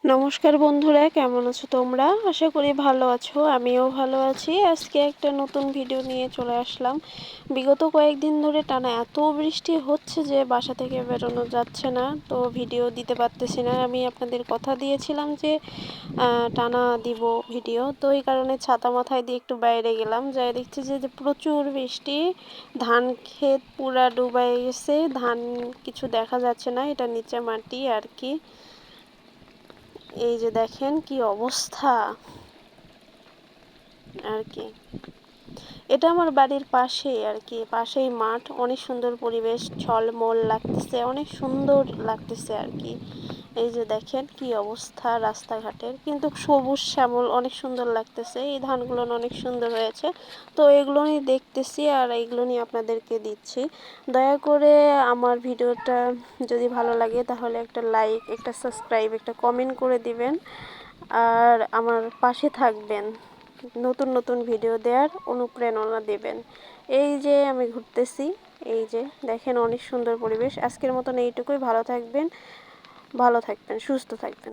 নমস্কার বন্ধুরা, কেমন আছো তোমরা? আশা করি ভালো আছো। আমিও ভালো আছি। আজকে একটা নতুন ভিডিও নিয়ে চলে আসলাম। বিগত কয়েকদিন ধরে টানা এত বৃষ্টি হচ্ছে যে বাসা থেকে বেরোনো যাচ্ছে না, তো ভিডিও দিতে পারতেছি না। আমি আপনাদের কথা দিয়েছিলাম যে টানা দিব ভিডিও, তো এই কারণে ছাতা মাথায় দিয়ে একটু বাইরে গেলাম, যাই দেখছি যে প্রচুর বৃষ্টি। ধান ক্ষেত পুরা ডুবাই গেছে, ধান কিছু দেখা যাচ্ছে না, এটা নিচে মাটি আর কি। এই যে দেখেন কি অবস্থা আর কি। এটা আমার বাড়ির পাশেই আর কি, পাশেই মাঠ, অনেক সুন্দর পরিবেশ, ঝলমল লাগতেছে, অনেক সুন্দর লাগতেছে আর কি। এই যে দেখেন কি অবস্থা রাস্তাঘাটের, কিন্তু সবুজ শ্যামল অনেক সুন্দর লাগতেছে। এই ধানগুলো অনেক সুন্দর হয়েছে, তো এগুলো নিয়ে দেখতেছি আর এইগুলো নিয়ে আপনাদেরকে দিচ্ছি। দয়া করে আমার ভিডিওটা যদি ভালো লাগে তাহলে একটা লাইক, একটা সাবস্ক্রাইব, একটা কমেন্ট করে দিবেন আর আমার পাশে থাকবেন, নতুন নতুন ভিডিও দেওয়ার অনুপ্রেরণা দেবেন। এই যে আমি ঘুরতেছি, এই যে দেখেন অনেক সুন্দর পরিবেশ। আজকের মতন এইটুকুই। ভালো থাকবেন, সুস্থ থাকবেন।